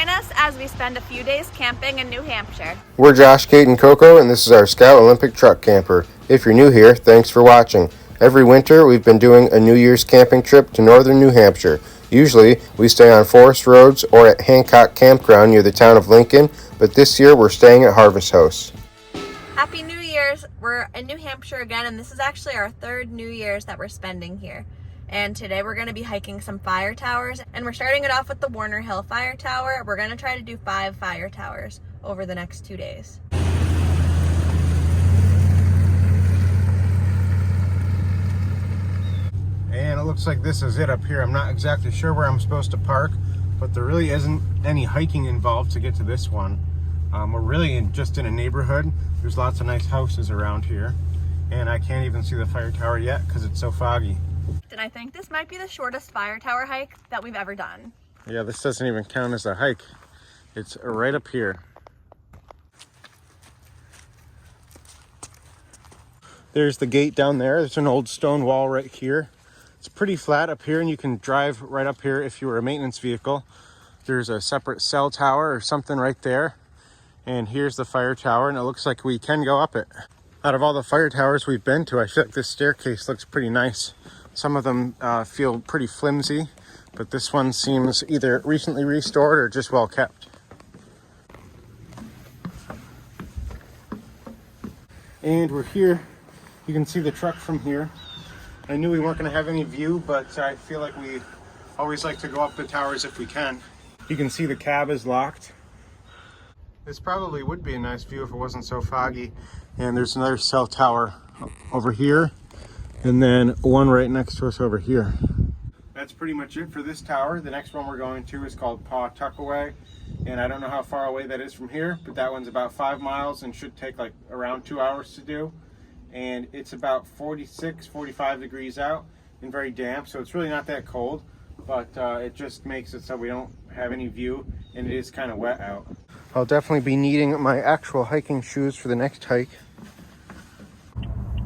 Join us as we spend a few days camping in New Hampshire. We're Josh, Kate, and Coco, and this is our Scout Olympic Truck Camper. If you're new here, thanks for watching. Every winter, we've been doing a New Year's camping trip to northern New Hampshire. Usually, we stay on forest roads or at Hancock Campground near the town of Lincoln, but this year we're staying at Harvest House. Happy New Year's! We're in New Hampshire again, and this is actually our third New Year's that we're spending here. And today we're going to be hiking some fire towers, and we're starting it off with the Warner Hill Fire Tower. We're going to try to do 5 fire towers over the next 2 days. And it looks like this is it up here. I'm not exactly sure where I'm supposed to park, but there really isn't any hiking involved to get to this one. We're really just in a neighborhood. There's lots of nice houses around here, and I can't even see the fire tower yet because it's so foggy. And I think this might be the shortest fire tower hike that we've ever done. Yeah, this doesn't even count as a hike. It's right up here. There's the gate down there. There's an old stone wall right here. It's pretty flat up here, and you can drive right up here if you were a maintenance vehicle. There's a separate cell tower or something right there. And here's the fire tower, and it looks like we can go up it. Out of all the fire towers we've been to, I feel like this staircase looks pretty nice. Some of them feel pretty flimsy, but this one seems either recently restored or just well kept. And we're here. You can see the truck from here. I knew we weren't going to have any view, but I feel like we always like to go up the towers if we can. You can see the cab is locked. This probably would be a nice view if it wasn't so foggy. And there's another cell tower over here, and then one right next to us over here. That's pretty much it for this tower. The next one we're going to is called Pawtuckaway, and I don't know how far away that is from here, but that one's about 5 miles and should take like around 2 hours to do. And it's about 46, 45 degrees out and very damp, so it's really not that cold, but it just makes it so we don't have any view, and it is kind of wet out. I'll definitely be needing my actual hiking shoes for the next hike.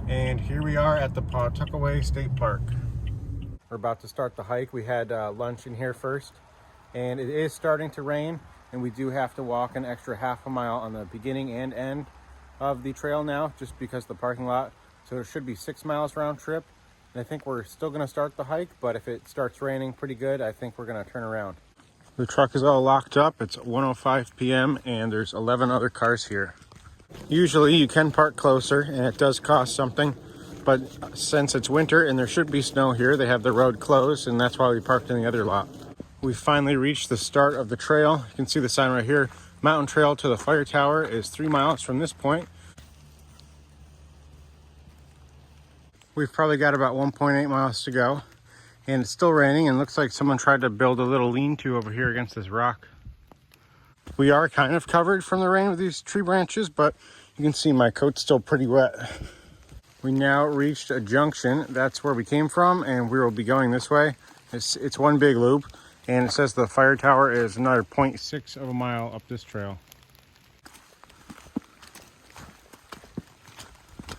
And here we are at the Pawtuckaway State Park. We're about to start the hike. We had lunch in here first, and it is starting to rain, and we do have to walk an extra half a mile on the beginning and end of the trail now, just because of the parking lot. So there should be 6 miles round trip, and I think we're still going to start the hike, but if it starts raining pretty good, I think we're going to turn around. The truck is all locked up. It's 1:05 p.m. and there's 11 other cars here. Usually you can park closer, and it does cost something, but since it's winter and there should be snow here, they have the road closed, and that's why we parked in the other lot. We finally reached the start of the trail. You can see the sign right here. Mountain Trail to the fire tower is 3 miles from this point. We've probably got about 1.8 miles to go, and it's still raining, and looks like someone tried to build a little lean-to over here against this rock. We are kind of covered from the rain with these tree branches, but you can see my coat's still pretty wet. We now reached a junction. That's where we came from, and we will be going this way. It's one big loop, and it says the fire tower is another 0.6 of a mile up this trail.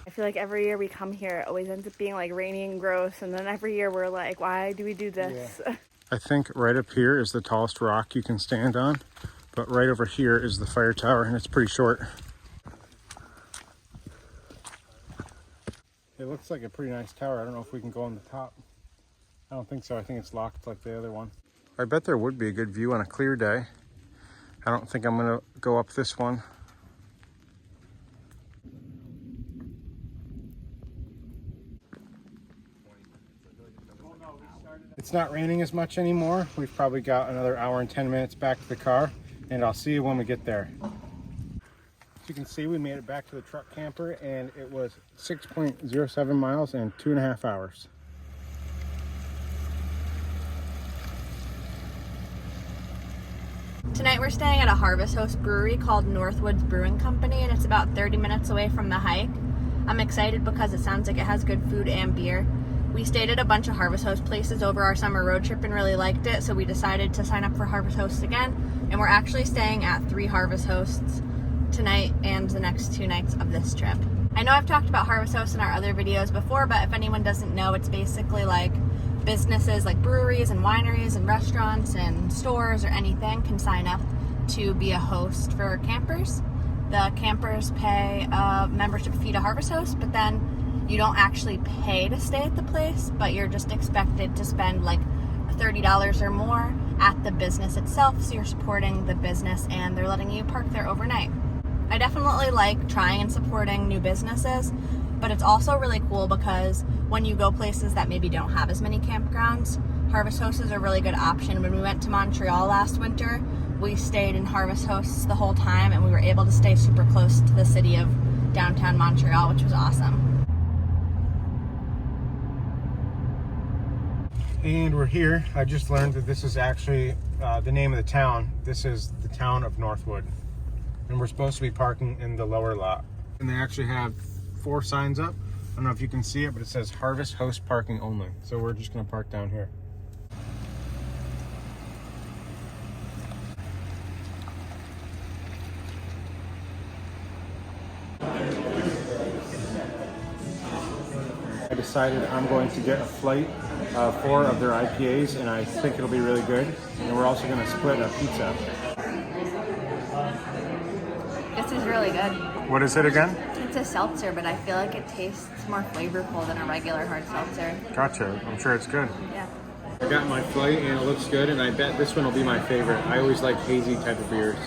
I feel like every year we come here, it always ends up being like rainy and gross, and then every year we're like, why do we do this? Yeah. I think right up here is the tallest rock you can stand on, but right over here is the fire tower, and it's pretty short. It looks like a pretty nice tower. I don't know if we can go on the top. I don't think so. I think it's locked like the other one. I bet there would be a good view on a clear day. I don't think I'm going to go up this one. It's not raining as much anymore. We've probably got another hour and 10 minutes back to the car, and I'll see you when we get there. As you can see, we made it back to the truck camper, and it was 6.07 miles and 2.5 hours. Tonight we're staying at a Harvest Host brewery called Northwood Brewing Company, and it's about 30 minutes away from the hike. I'm excited because it sounds like it has good food and beer. We stayed at a bunch of Harvest Host places over our summer road trip and really liked it, so we decided to sign up for Harvest Hosts again, and we're actually staying at 3 Harvest Hosts tonight and the next 2 nights of this trip. I know I've talked about Harvest Hosts in our other videos before, but if anyone doesn't know, it's basically like businesses like breweries and wineries and restaurants and stores or anything can sign up to be a host for campers. The campers pay a membership fee to Harvest Host, but then you don't actually pay to stay at the place, but you're just expected to spend like $30 or more at the business itself, so you're supporting the business and they're letting you park there overnight. I definitely like trying and supporting new businesses, but it's also really cool because when you go places that maybe don't have as many campgrounds, Harvest Host is a really good option. When we went to Montreal last winter, we stayed in Harvest Hosts the whole time, and we were able to stay super close to the city of downtown Montreal, which was awesome. And we're here. I just learned that this is actually the name of the town. This is the town of Northwood. And we're supposed to be parking in the lower lot. And they actually have 4 signs up. I don't know if you can see it, but it says Harvest Host parking only. So we're just gonna park down here. I decided I'm going to get a flight of 4 of their IPAs, and I think it'll be really good. And we're also going to split a pizza. This is really good. What is it again? It's a seltzer, but I feel like it tastes more flavorful than a regular hard seltzer. Gotcha. I'm sure it's good. Yeah. I got my flight and it looks good, and I bet this one will be my favorite. I always like hazy type of beers.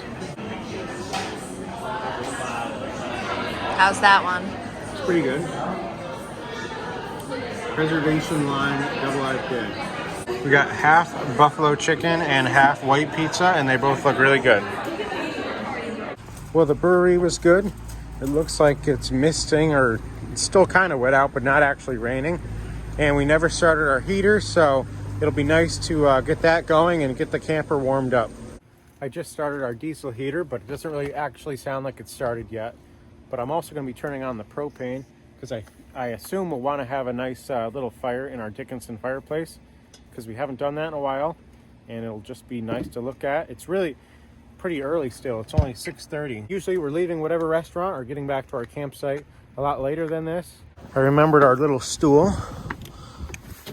How's that one? It's pretty good. Preservation Lime Double IPA. We got half buffalo chicken and half white pizza, and they both look really good. Well, the brewery was good. It looks like it's misting, or it's still kind of wet out, but not actually raining. And we never started our heater, so it'll be nice to get that going and get the camper warmed up. I just started our diesel heater, but it doesn't really actually sound like it's started yet. But I'm also going to be turning on the propane because I assume we'll want to have a nice little fire in our Dickinson fireplace, because we haven't done that in a while, and it'll just be nice to look at. It's really pretty early still. It's only 6:30. Usually we're leaving whatever restaurant or getting back to our campsite a lot later than this. I remembered our little stool.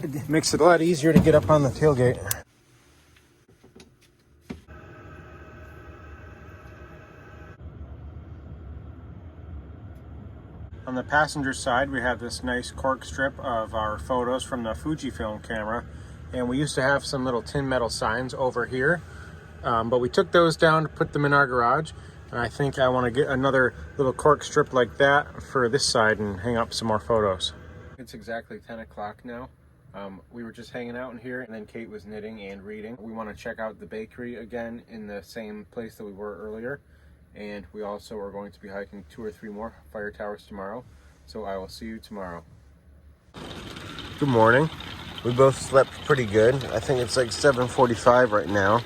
It makes it a lot easier to get up on the tailgate. On the passenger side, we have this nice cork strip of our photos from the Fujifilm camera. And we used to have some little tin metal signs over here, but we took those down to put them in our garage. And I think I want to get another little cork strip like that for this side and hang up some more photos. It's exactly 10 o'clock now. We were just hanging out in here, and then Kate was knitting and reading. We want to check out the bakery again in the same place that we were earlier. And we also are going to be hiking 2 or 3 more fire towers tomorrow. So I will see you tomorrow. Good morning. We both slept pretty good. I think it's like 7:45 right now.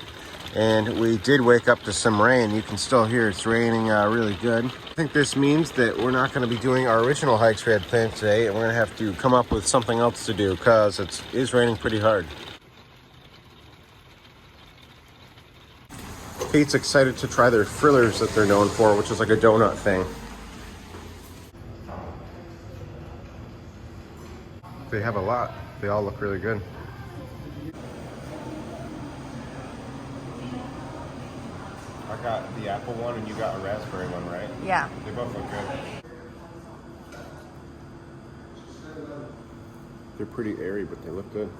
And we did wake up to some rain. You can still hear it's raining really good. I think this means that we're not going to be doing our original hikes we had planned today. And we're going to have to come up with something else to do because it is raining pretty hard. Kate's excited to try their frillers that they're known for, which is like a donut thing. They have a lot. They all look really good. I got the apple one and you got a raspberry one, right? Yeah. They both look good. They're pretty airy, but they look good.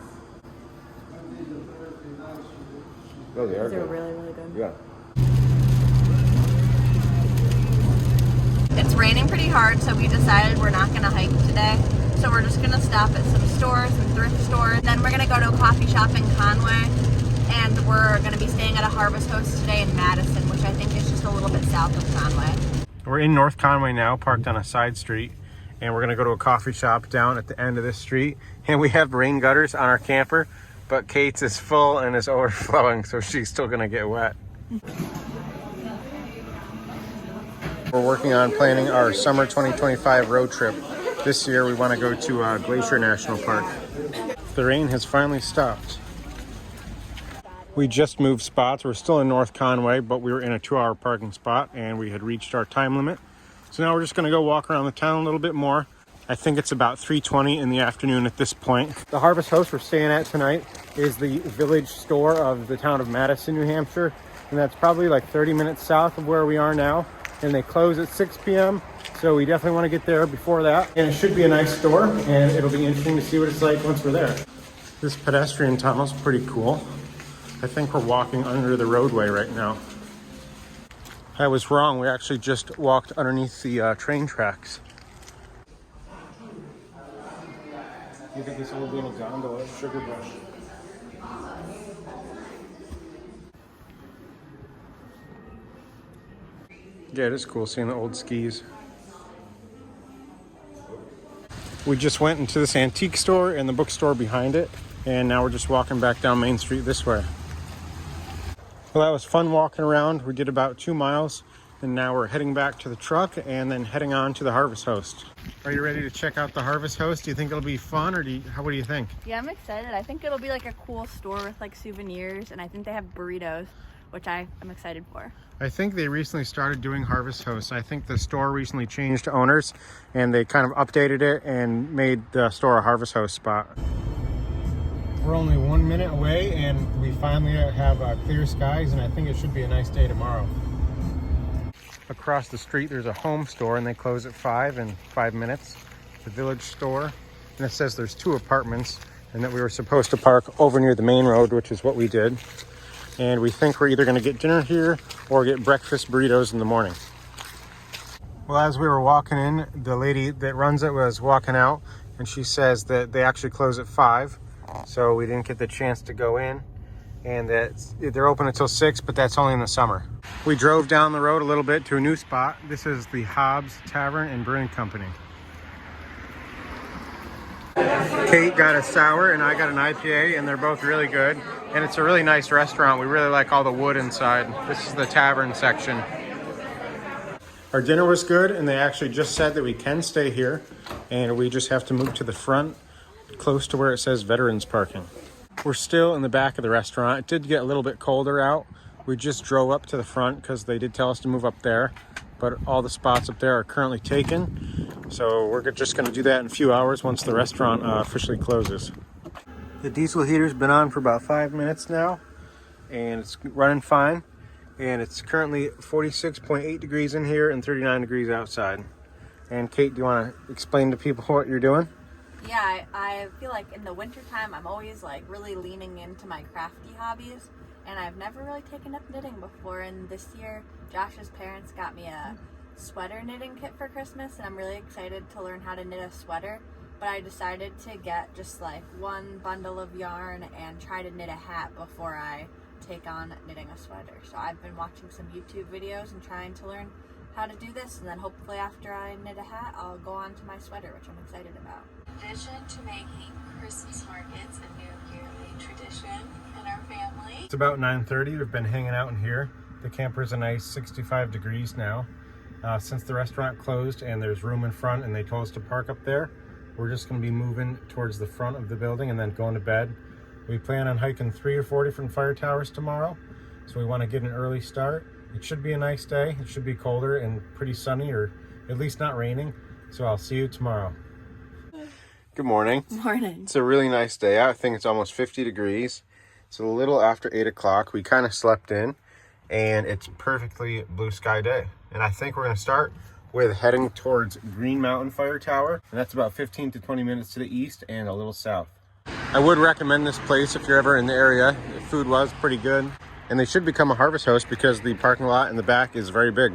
Oh, they are They're good. really, really good. Yeah. It's raining pretty hard, so we decided we're not going to hike today. So we're just going to stop at some stores, some thrift stores. Then we're going to go to a coffee shop in Conway. And we're going to be staying at a Harvest Host today in Madison, which I think is just a little bit south of Conway. We're in North Conway now, parked on a side street. And we're going to go to a coffee shop down at the end of this street. And we have rain gutters on our camper. But Kate's is full and is overflowing, so she's still going to get wet. We're working on planning our summer 2025 road trip. This year we want to go to Glacier National Park. The rain has finally stopped. We just moved spots. We're still in North Conway, but we were in a 2-hour parking spot and we had reached our time limit. So now we're just going to go walk around the town a little bit more. I think it's about 3:20 in the afternoon at this point. The Harvest Host we're staying at tonight is the village store of the town of Madison, New Hampshire. and that's probably like 30 minutes south of where we are now. And they close at 6 p.m. So we definitely want to get there before that. And it should be a nice store, and it'll be interesting to see what it's like once we're there. This pedestrian tunnel's pretty cool. I think we're walking under the roadway right now. I was wrong. We actually just walked underneath the train tracks. Look at this old little gondola, Sugar Bush. Yeah, it is cool seeing the old skis. We just went into this antique store and the bookstore behind it, and now we're just walking back down Main Street this way. Well, that was fun walking around. We did about 2 miles, and now we're heading back to the truck and then heading on to the Harvest Host. Are you ready to check out the Harvest Host? Do you think it'll be fun, or what do you think? Yeah, I'm excited. I think it'll be like a cool store with like souvenirs, and I think they have burritos, which I am excited for. I think they recently started doing Harvest Hosts. I think the store recently changed owners, and they kind of updated it and made the store a Harvest Host spot. We're only 1 minute away, and we finally have clear skies, and I think it should be a nice day tomorrow. Across the street there's a home store, and they close at 5 in 5 minutes. The Village store, and it says there's 2 apartments, and that we were supposed to park over near the main road, which is what we did. And we think we're either going to get dinner here or get breakfast burritos in the morning. Well, as we were walking in, the lady that runs it was walking out, and she says that they actually close at 5, so we didn't get the chance to go in, and that they're open until 6, but that's only in the summer. We drove down the road a little bit to a new spot. This is the Hobbs Tavern and Brewing Company. Kate got a sour and I got an IPA, and they're both really good. And it's a really nice restaurant. We really like all the wood inside. This is the tavern section. Our dinner was good, and they actually just said that we can stay here, and we just have to move to the front, close to where it says Veterans Parking. We're still in the back of the restaurant. It did get a little bit colder out. We just drove up to the front because they did tell us to move up there, but all the spots up there are currently taken. So we're just going to do that in a few hours once the restaurant officially closes. The diesel heater's been on for about 5 minutes now, and it's running fine. And it's currently 46.8 degrees in here and 39 degrees outside. And Kate, do you want to explain to people what you're doing? Yeah, I feel like in the wintertime I'm always like really leaning into my crafty hobbies, and I've never really taken up knitting before. And this year Josh's parents got me a sweater knitting kit for Christmas, and I'm really excited to learn how to knit a sweater. But I decided to get just like one bundle of yarn and try to knit a hat before I take on knitting a sweater. So I've been watching some YouTube videos and trying to learn how to do this, and then hopefully after I knit a hat I'll go on to my sweater, which I'm excited about. Vision to making Christmas markets a new yearly tradition in our family. It's about 9:30. We've been hanging out in here. The camper's a nice 65 degrees now. Since the restaurant closed and there's room in front and they told us to park up there, we're just going to be moving towards the front of the building and then going to bed. We plan on hiking 3 or 4 different fire towers tomorrow, so we want to get an early start. It should be a nice day. It should be colder and pretty sunny, or at least not raining. So I'll see you tomorrow. Good morning. Morning. It's a really nice day out. I think it's almost 50 degrees. It's a little after 8 o'clock. We kind of slept in, and it's perfectly blue sky day. And I think we're going to start with heading towards Green Mountain Fire Tower, and that's about 15 to 20 minutes to the east and a little south. I would recommend this place if you're ever in the area. The food was pretty good, and they should become a Harvest Host because the parking lot in the back is very big.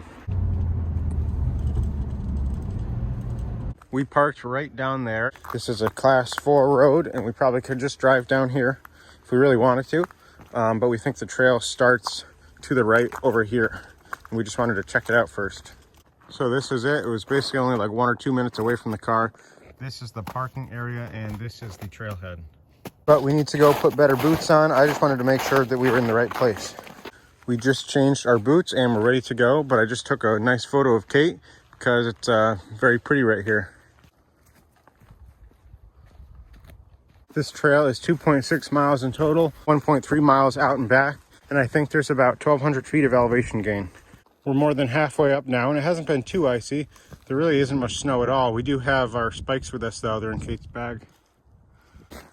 We parked right down there. This is a class 4 road, and we probably could just drive down here if we really wanted to, but we think the trail starts to the right over here, and we just wanted to check it out first. So this is it. It was basically only like 1 or 2 minutes away from the car. This is the parking area, and this is the trailhead. But we need to go put better boots on. I just wanted to make sure that we were in the right place. We just changed our boots and we're ready to go, but I just took a nice photo of Kate because it's very pretty right here. This trail is 2.6 miles in total, 1.3 miles out and back, and I think there's about 1,200 feet of elevation gain. We're more than halfway up now, and it hasn't been too icy. There really isn't much snow at all. We do have our spikes with us, though. They're in Kate's bag.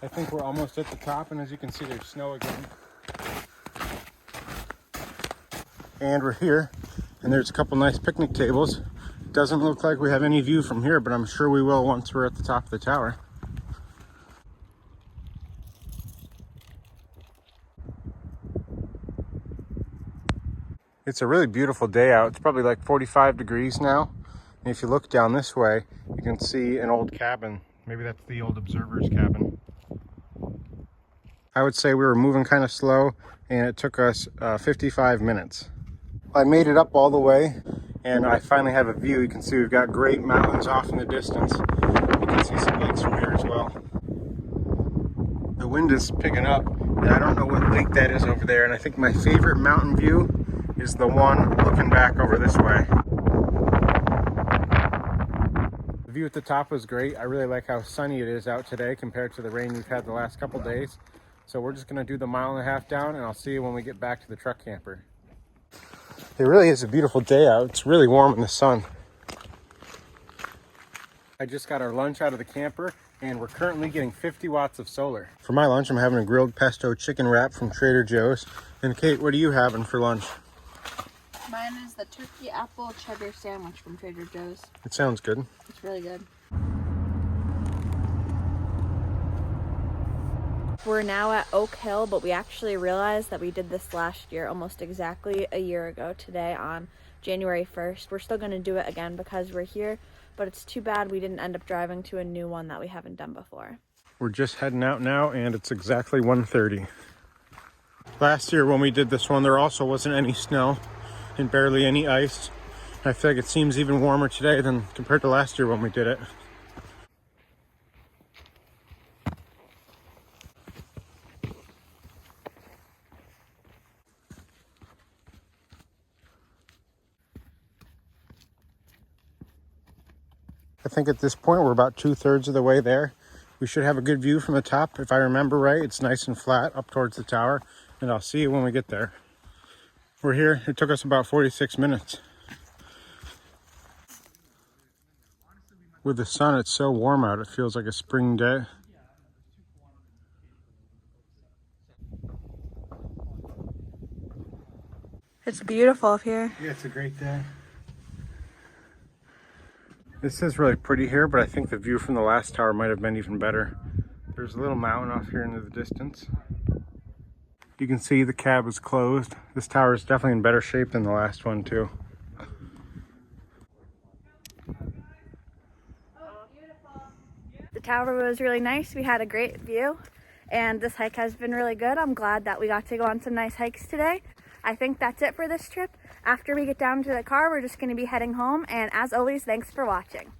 I think we're almost at the top, and as you can see, there's snow again. And we're here, and there's a couple nice picnic tables. Doesn't look like we have any view from here, but I'm sure we will once we're at the top of the tower. It's a really beautiful day out. It's probably like 45 degrees now. And if you look down this way, you can see an old cabin. Maybe that's the old observer's cabin. I would say we were moving kind of slow, and it took us 55 minutes. I made it up all the way, and I finally have a view. You can see we've got great mountains off in the distance. You can see some lakes from here as well. The wind is picking up, and I don't know what lake that is over there. And I think my favorite mountain view is the one looking back over this way. The view at the top was great. I really like how sunny it is out today compared to the rain we've had the last couple days. So we're just gonna do the 1.5 miles down, and I'll see you when we get back to the truck camper. It really is a beautiful day out. It's really warm in the sun. I just got our lunch out of the camper, and we're currently getting 50 watts of solar. For my lunch, I'm having a grilled pesto chicken wrap from Trader Joe's. And Kate, what are you having for lunch? Mine is the turkey apple cheddar sandwich from Trader Joe's. It sounds good. It's really good. We're now at Oak Hill, but we actually realized that we did this last year, almost exactly a year ago today on January 1st. We're still going to do it again because we're here, but it's too bad we didn't end up driving to a new one that we haven't done before. We're just heading out now, and it's exactly 1:30. Last year when we did this one, there also wasn't any snow and barely any ice. I feel like it seems even warmer today than compared to last year when we did it. I think at this point we're about 2/3 of the way there. We should have a good view from the top. If I remember right, it's nice and flat up towards the tower, and I'll see you when we get there. We're here. It took us about 46 minutes. With the sun, it's so warm out. It feels like a spring day. It's beautiful up here. Yeah, it's a great day. This is really pretty here, but I think the view from the last tower might have been even better. There's a little mountain off here into the distance. You can see the cab is closed. This tower is definitely in better shape than the last one too. The tower was really nice. We had a great view, and this hike has been really good. I'm glad that we got to go on some nice hikes today. I think that's it for this trip. After we get down to the car, we're just going to be heading home, and as always, thanks for watching.